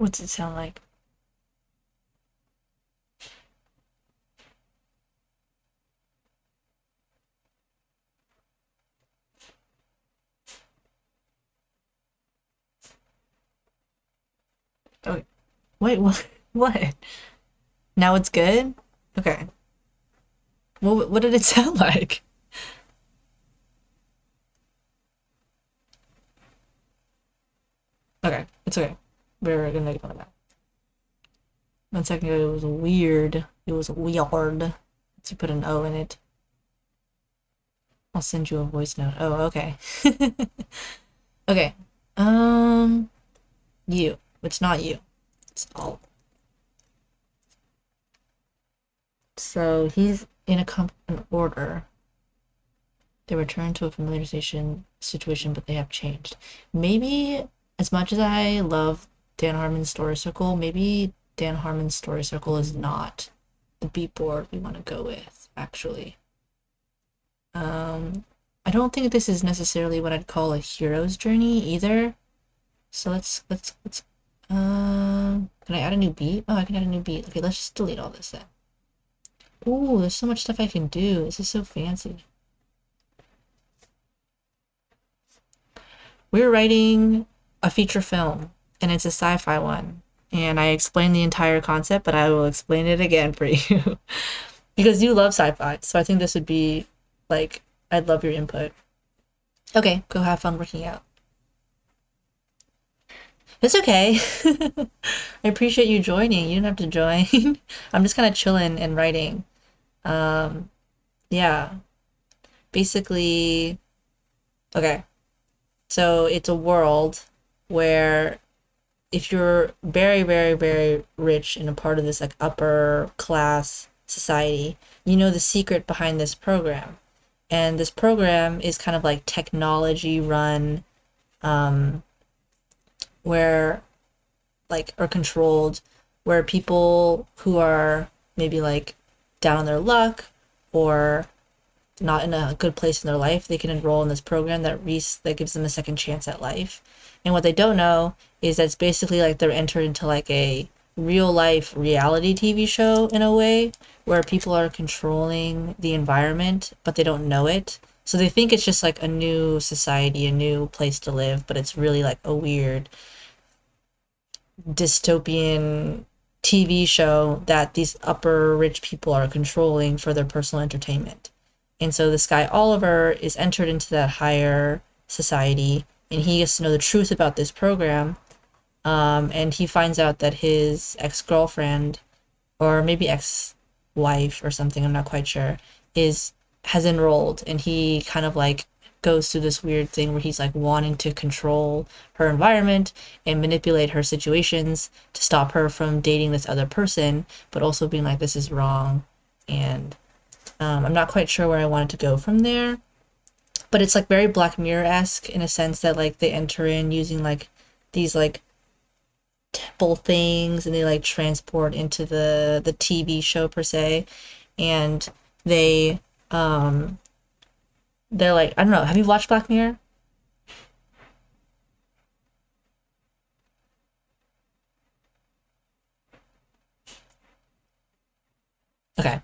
What's it sound like? Oh, wait, what? What? Now it's good? Okay. What did it sound like? Okay, it's okay. We're gonna make fun of that. 1 second ago, it was weird. It was weird. To put an O in it. I'll send you a voice note. Oh, okay. Okay. Um, you. It's not you. It's all. So he's in an order. They return to a familiar situation, but they have changed. Maybe, as much as I love Dan Harmon's story circle, maybe Dan Harmon's story circle is not the beat board we want to go with, actually. Um, I don't think this is necessarily what I'd call a hero's journey either. So let's can I add a new beat? Oh, I can add a new beat. Okay, let's just delete all this then. Ooh, there's so much stuff I can do. This is so fancy. We're writing a feature film, and it's a sci-fi one. And I explained the entire concept, but I will explain it again for you. Because you love sci-fi, so I think this would be like I'd love your input. Okay, go have fun working out. It's okay. I appreciate you joining. You don't have to join. I'm just kind of chilling and writing. Um, yeah. Basically, okay. So it's a world where if you're very, very, very rich and a part of this like upper class society, you know the secret behind this program. And this program is kind of like technology run, um, where like are controlled, where people who are maybe like down on their luck or not in a good place in their life, they can enroll in this program that gives them a second chance at life. And what they don't know is that it's basically like they're entered into like a real life reality TV show in a way where people are controlling the environment, but they don't know it. So they think it's just like a new society, a new place to live, but it's really like a weird dystopian TV show that these upper rich people are controlling for their personal entertainment. And so this guy Oliver is entered into that higher society and he gets to know the truth about this program. And he finds out that his ex-girlfriend or maybe ex-wife or something, I'm not quite sure, is has enrolled and he kind of like goes through this weird thing where he's like wanting to control her environment and manipulate her situations to stop her from dating this other person, but also being like this is wrong. And I'm not quite sure where I wanted to go from there, but it's like very Black Mirror-esque in a sense that like they enter in using like these like temple things and they like transport into the TV show per se, and they um they're like I don't know. Have you watched Black Mirror? Okay,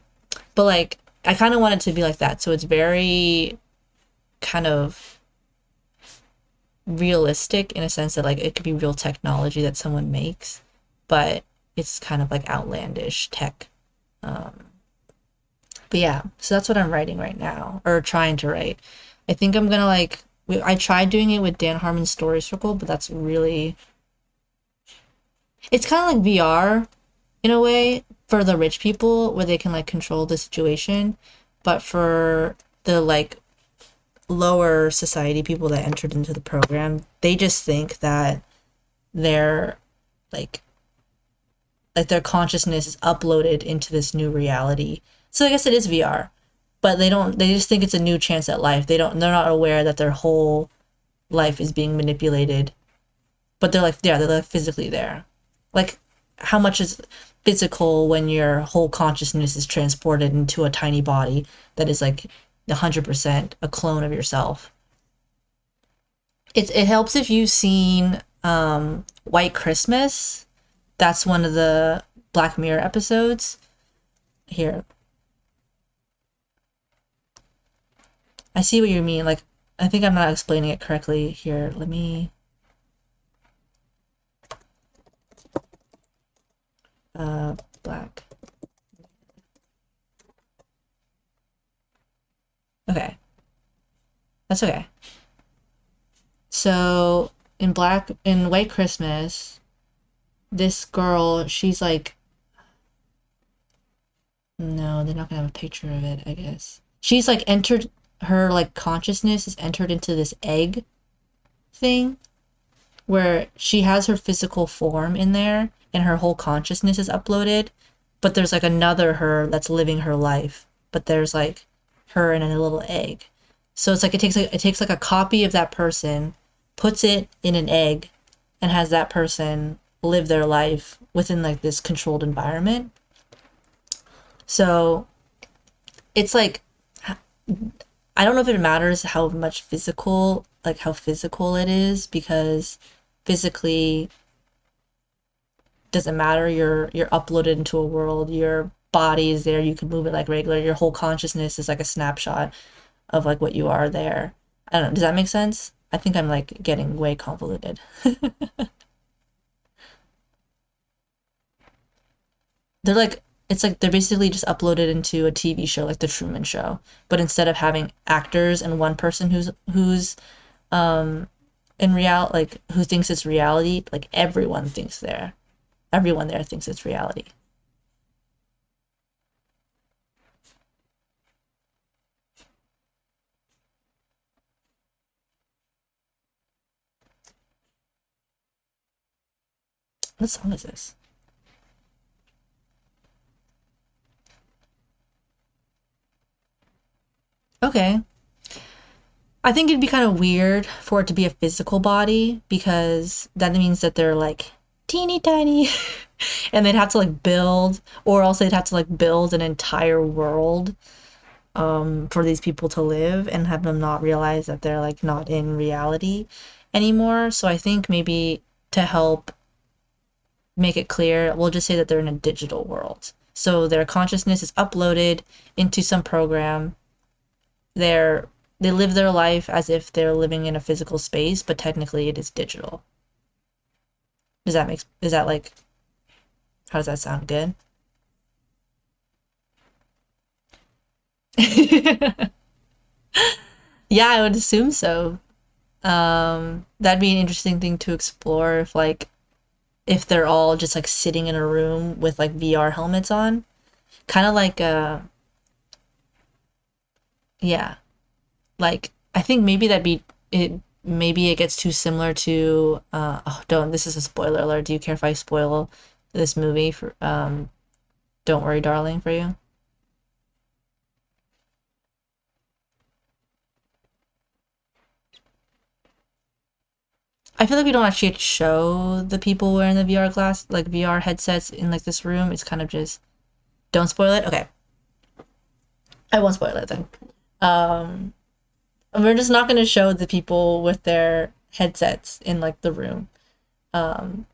but like I kind of want it to be like that. So it's very kind of realistic in a sense that like it could be real technology that someone makes, but it's kind of like outlandish tech. Um, but yeah, so that's what I'm writing right now, or trying to write. I think I'm gonna like. I tried doing it with Dan Harmon's Story Circle, but that's really. It's kind of like VR in a way for the rich people where they can like control the situation, but for the like lower society people that entered into the program, they just think that their like their consciousness is uploaded into this new reality. So I guess it is VR, but they just think it's a new chance at life. They're not aware that their whole life is being manipulated. But they're like yeah, they're like physically there. Like how much is physical when your whole consciousness is transported into a tiny body that is like 100% a clone of yourself. It helps if you've seen White Christmas. that's one of the Black Mirror episodes. Here, I see what you mean. Like, I think I'm not explaining it correctly here. Let me black. Okay. That's okay. So in White Christmas, this girl, she's like, no, they're not gonna have a picture of it, I guess. She's like entered her like consciousness is entered into this egg thing where she has her physical form in there and her whole consciousness is uploaded, but there's like another her that's living her life, but there's like her in a little egg. So it's like it takes like a copy of that person, puts it in an egg, and has that person live their life within like this controlled environment. So it's like I don't know if it matters how much physical, like how physical it is, because physically doesn't matter. You're uploaded into a world. Your body is there. You can move it like regular. Your whole consciousness is like a snapshot of like what you are there. I don't know. Does that make sense? I think I'm like getting way convoluted. They're like it's like they're basically just uploaded into a TV show like the Truman Show, but instead of having actors and one person who's in real like who thinks it's reality, like everyone there thinks it's reality. What song is this? Okay. I think it'd be kind of weird for it to be a physical body because that means that they're like teeny tiny and they'd have to like build or else they'd have to like build an entire world for these people to live and have them not realize that they're like not in reality anymore. So I think maybe to help make it clear, we'll just say that they're in a digital world. So their consciousness is uploaded into some program. They're they live their life as if they're living in a physical space, but technically it is digital. Is that like how does that sound good? Yeah, I would assume so. That'd be an interesting thing to explore if they're all just like sitting in a room with like VR helmets on. Kind of like yeah, like I think maybe that'd be it maybe it gets too similar to oh don't this is a spoiler alert. Do you care if I spoil this movie for Don't Worry Darling for you? I feel like we don't actually show the people wearing the VR glass like VR headsets in like this room. It's kind of just don't spoil it. Okay. I won't spoil it then. Um we're just not going to show the people with their headsets in like the room. Um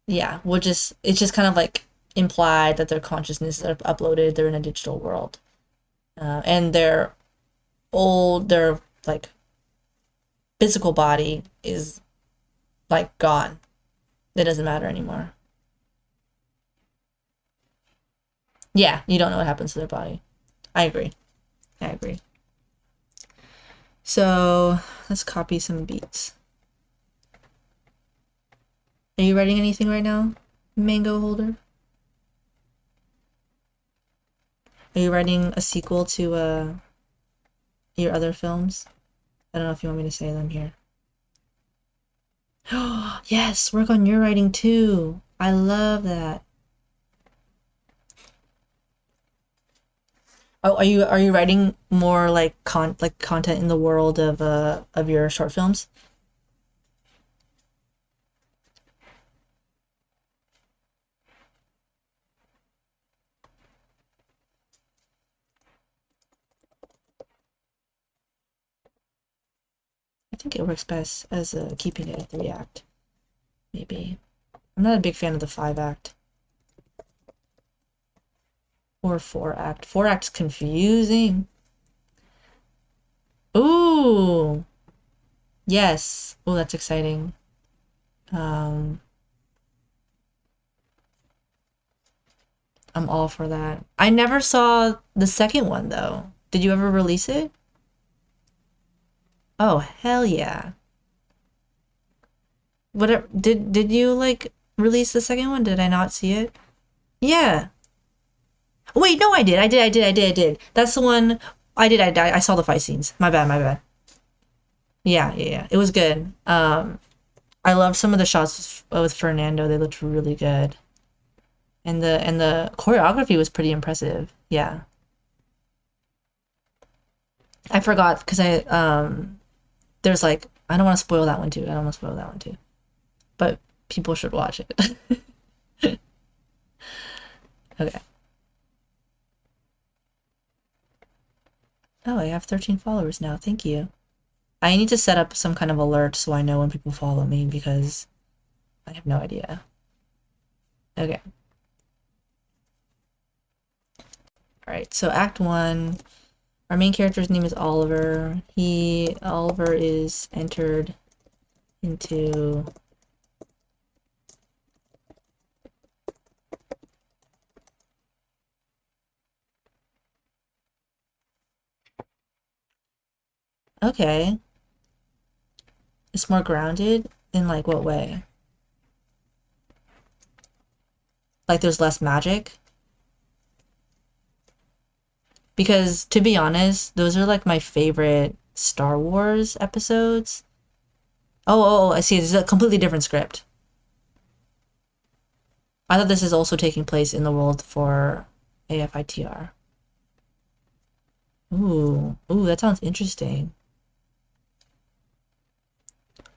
yeah, it's just kind of like implied that their consciousness are uploaded, they're in a digital world. And their like physical body is like gone. It doesn't matter anymore. Yeah, you don't know what happens to their body. I agree. I agree. So let's copy some beats. Are you writing anything right now, Mango Holder? Are you writing a sequel to your other films? I don't know if you want me to say them here. Yes, work on your writing too. I love that. Oh, are you writing more like content in the world of your short films? I think it works best as keeping it at 3 act, maybe. I'm not a big fan of the 5-act. Or 4-act. 4-act's confusing. Ooh! Yes. Oh, that's exciting. I'm all for that. I never saw the second one though. Did you ever release it? Oh, hell yeah. Whatever. Did you like release the second one? Did I not see it? Yeah. Wait, no, I did. I did. That's the one. I saw the fight scenes. My bad, my bad. Yeah, yeah, yeah. It was good. I loved some of the shots with Fernando. They looked really good. And the choreography was pretty impressive. Yeah. I forgot because there's like I don't want to spoil that one too. I don't want to spoil that one too. But people should watch it. Okay. Oh, I have 13 followers now. Thank you. I need to set up some kind of alert so I know when people follow me because I have no idea. Okay. All right. So Act 1, our main character's name is Oliver. Oliver is entered into Okay. It's more grounded in like what way? Like there's less magic? Because to be honest, those are like my favorite Star Wars episodes. I see. This is a completely different script. I thought this is also taking place in the world for AFITR. Ooh, that sounds interesting.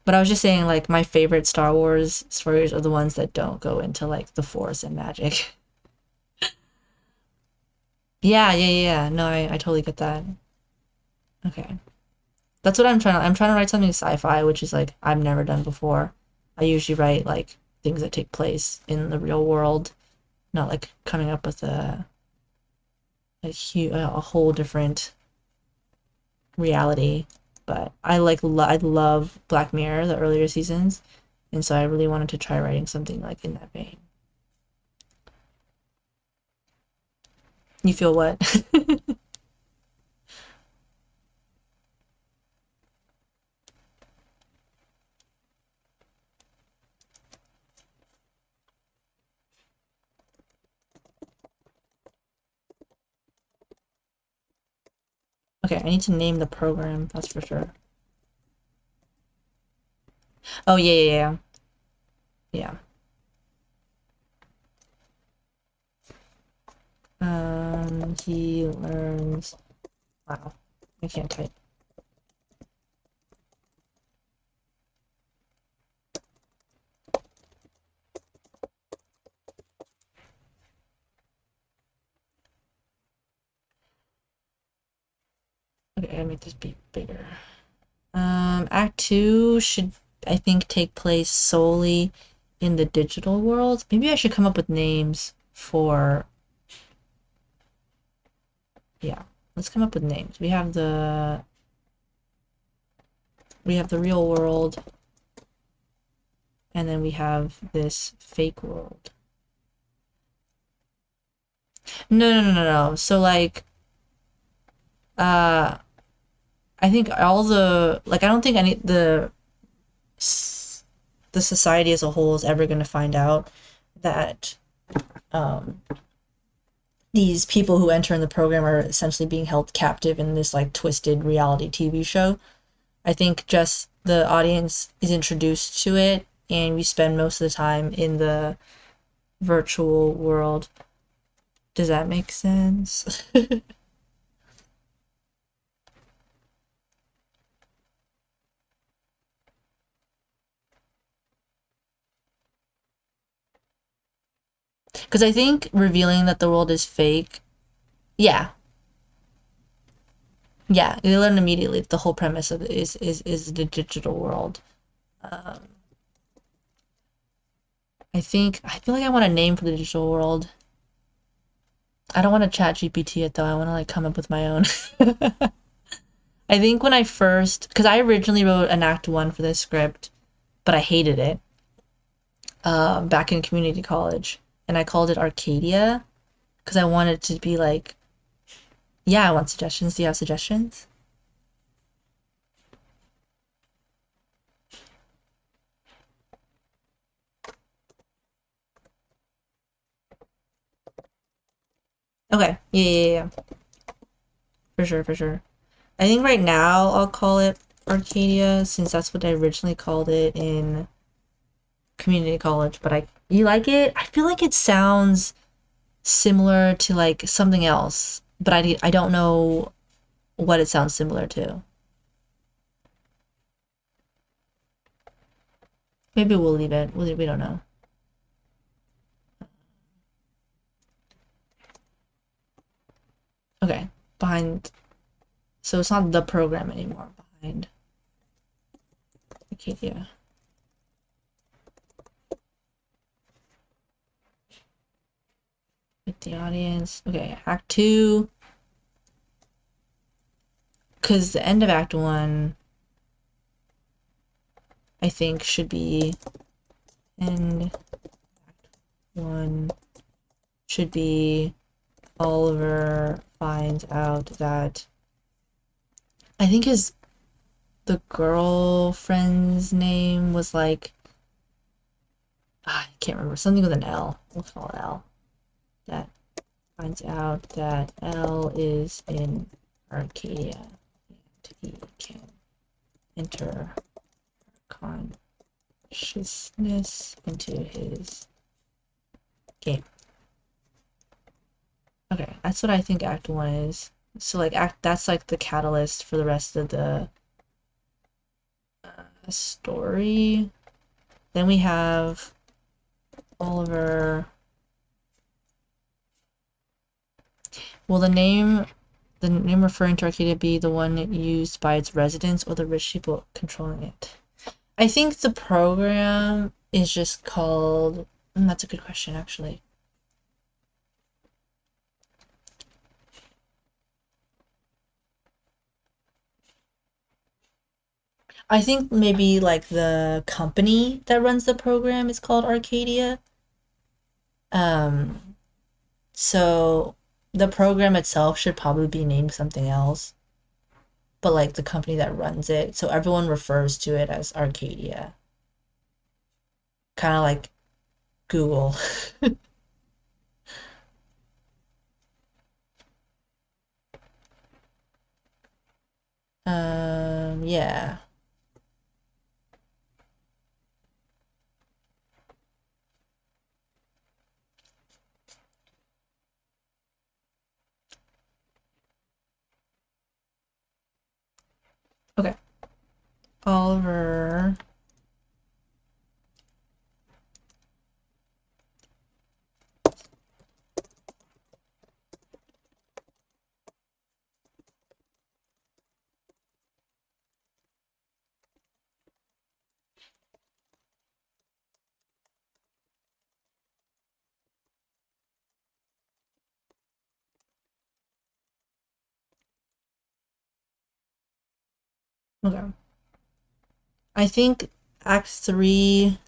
But I was just saying, like, my favorite Star Wars stories are the ones that don't go into like the Force and magic. Yeah, yeah, yeah. Yeah. No, I totally get that. Okay. That's what I'm trying to write something sci-fi, which is like I've never done before. I usually write like things that take place in the real world, not like coming up with a whole different reality. But I love Black Mirror, the earlier seasons, and so I really wanted to try writing something like in that vein. You feel what? Okay, I need to name the program, that's for sure. Oh yeah, yeah, yeah. Yeah. He learns. Wow, I can't type. Okay, I gotta make this be bigger. Act 2 should, I think, take place solely in the digital world. Maybe I should come up with names for, yeah, let's come up with names. We have the real world, and then we have this fake world. No, no, no, no, no. So like, uh, I think all the like, I don't think any the society as a whole is ever going to find out that um these people who enter in the program are essentially being held captive in this like twisted reality TV show. I think just the audience is introduced to it and we spend most of the time in the virtual world. Does that make sense? Because I think revealing that the world is fake, yeah, yeah, they learn immediately that the whole premise of it is the digital world. Um, I feel like I want a name for the digital world. I don't want to chat GPT it though. I want to like come up with my own. I think when I first, because I originally wrote an act one for this script, but I hated it back in community college, and I called it Arcadia because I wanted to be like, yeah, I want suggestions. Do you have suggestions? Okay. Yeah, yeah, yeah. For sure, for sure. I think right now I'll call it Arcadia since that's what I originally called it in community college. But you like it? I feel like it sounds similar to like something else, but I don't know what it sounds similar to. Maybe we'll leave it. We don't know. Okay, behind. So it's not the program anymore. Behind Arcadia. With the audience. Okay, Act Two. Because the end of Act One, I think, should be end. One should be Oliver finds out that I think the girlfriend's name was like I can't remember, something with an L. We'll call it L. That finds out that L is in Arcadia and he can enter consciousness into his game. Okay, that's what I think Act One is. So like that's like the catalyst for the rest of the story. Then we have Oliver. Will the name referring to Arcadia be the one used by its residents or the rich people controlling it? I think the program is just called. That's a good question, actually. I think maybe like the company that runs the program is called Arcadia. Um, so the program itself should probably be named something else, but like the company that runs it, so everyone refers to it as Arcadia. Kind of like Google. Yeah. Okay. Oliver. Okay. I think Act Three,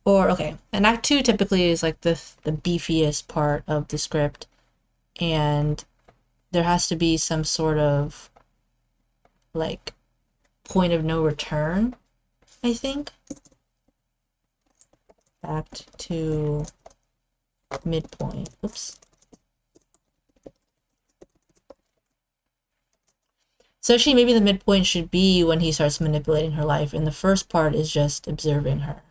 or okay, and Act Two typically is like the beefiest part of the script, and there has to be some sort of like point of no return, I think. Act Two midpoint. Oops. So actually, maybe the midpoint should be when he starts manipulating her life, and the first part is just observing her.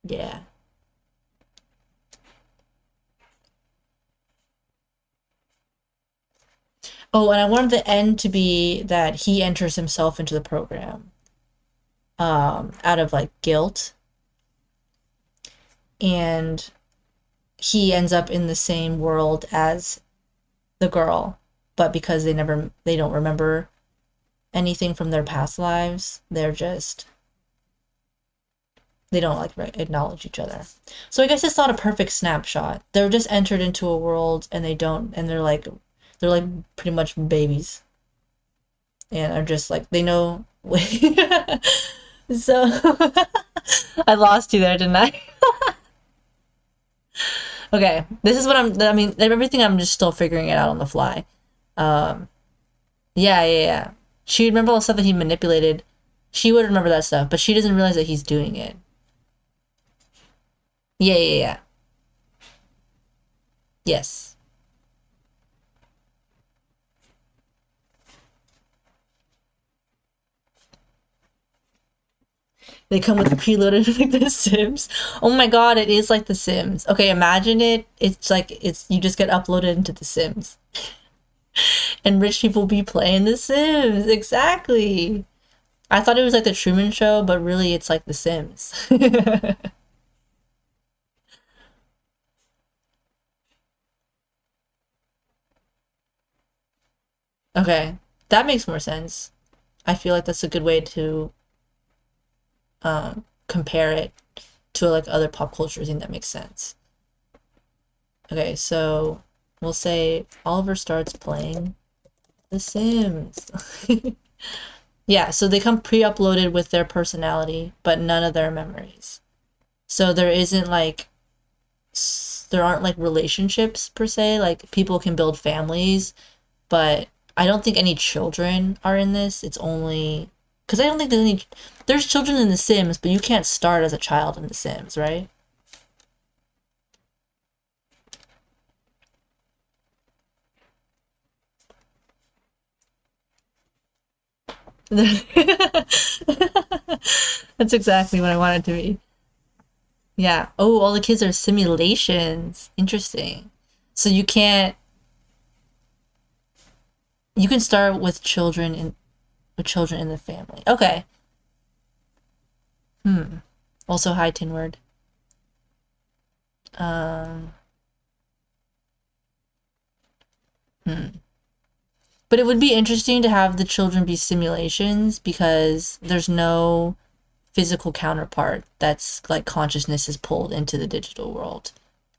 Yeah. Oh, and I wanted the end to be that he enters himself into the program, out of like guilt, and he ends up in the same world as the girl. but because they don't remember anything from their past lives, they don't like acknowledge each other. So I guess it's not a perfect snapshot. They're just entered into a world and they're like pretty much babies. And are just like they know so I lost you there, didn't I? Okay. This is what I mean, everything I'm just still figuring it out on the fly. Um yeah. She remember all the stuff that he manipulated. She would remember that stuff, but she doesn't realize that he's doing it. Yeah. Yes. They come with preloaded like The Sims. Oh my god, it is like The Sims. Okay, imagine it. It's like it's you just get uploaded into The Sims. And rich people be playing The Sims. Exactly. I thought it was like the Truman Show, but really it's like The Sims. Okay. That makes more sense. I feel like that's a good way to compare it to like other pop culture thing that makes sense. Okay, so we'll say Oliver starts playing The Sims. Yeah, so they come pre-uploaded with their personality, but none of their memories. So there aren't like relationships per se, like people can build families, but I don't think any children are in this. It's only because I don't think there's children in The Sims, but you can't start as a child in The Sims, right? That's exactly what I want it to be. Yeah. Oh, all the kids are simulations. Interesting. So you can start with children in the family. Okay. Also hi Tinward. Um but it would be interesting to have the children be simulations because there's no physical counterpart that's like consciousness is pulled into the digital world.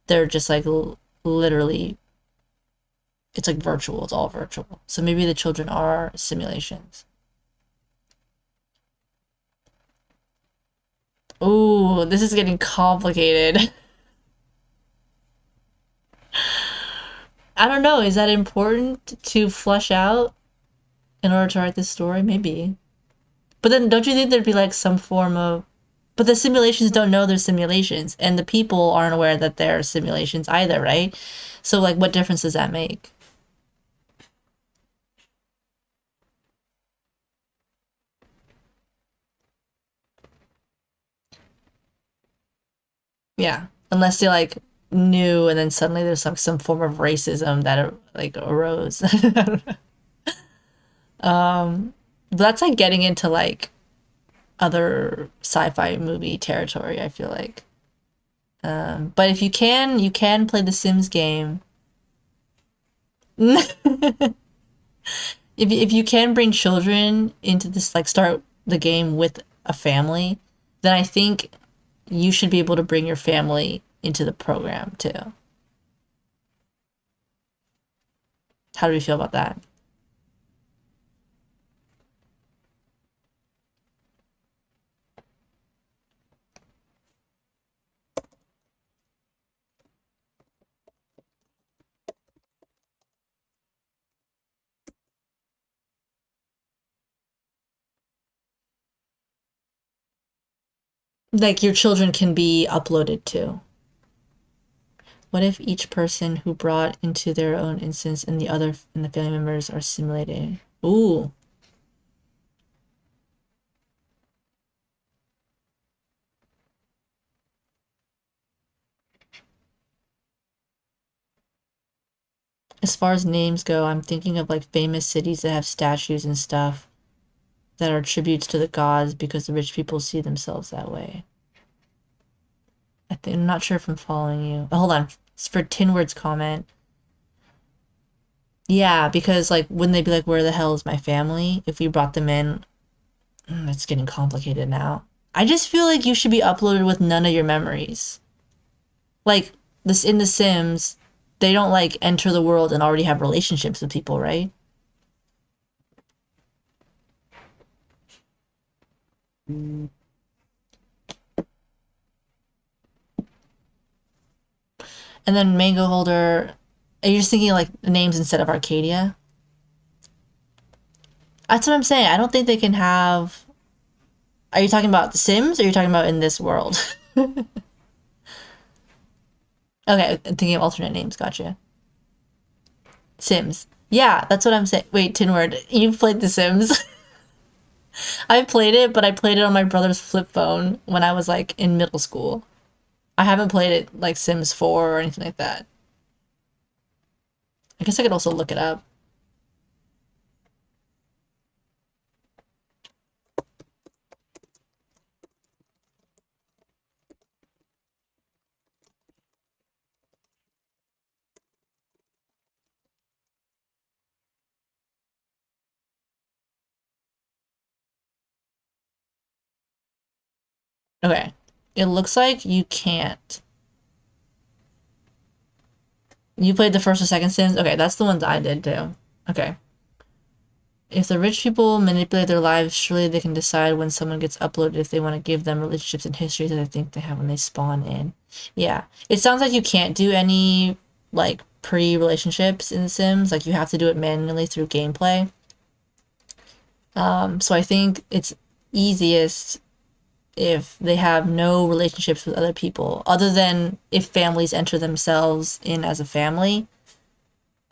They're just like literally it's like virtual, it's all virtual. So maybe the children are simulations. Oh, this is getting complicated. I don't know. Is that important to flesh out in order to write this story? Maybe. But then don't you think there'd be like some form of. But the simulations don't know they're simulations, and the people aren't aware that they're simulations either, right? So, like, what difference does that make? Yeah. Unless they like knew and then suddenly there's like some form of racism that like arose. But that's like getting into like other sci-fi movie territory, I feel like. But if you can play the Sims game. If you can bring children into this, like start the game with a family, then I think you should be able to bring your family into the program too. How do we feel about that? Like your children can be uploaded too. What if each person who brought into their own instance and the family members are simulated? Ooh. As far as names go, I'm thinking of like famous cities that have statues and stuff that are tributes to the gods because the rich people see themselves that way. I'm not sure if I'm following you. Oh, hold on. It's for Tinward's comment. Yeah, because like wouldn't they be like, where the hell is my family if we brought them in? It's getting complicated now. I just feel like you should be uploaded with none of your memories. Like this in The Sims, they don't like enter the world and already have relationships with people, right? And then Mango Holder, are you just thinking like names instead of Arcadia? That's what I'm saying. I don't think they can have. Are you talking about The Sims or are you talking about in this world? Okay, I'm thinking of alternate names. Gotcha. Sims. Yeah, that's what I'm saying. Wait, Tinward, you've played The Sims? I played it, but I played it on my brother's flip phone when I was like in middle school. I haven't played it like Sims 4 or anything like that. I guess I could also look it up. Okay. It looks like you can't. You played the first or second Sims? Okay, that's the ones I did too. Okay. If the rich people manipulate their lives, surely they can decide when someone gets uploaded if they want to give them relationships and histories that they think they have when they spawn in. Yeah. It sounds like you can't do any like pre-relationships in The Sims. Like you have to do it manually through gameplay. So I think it's easiest if they have no relationships with other people, other than if families enter themselves in as a family.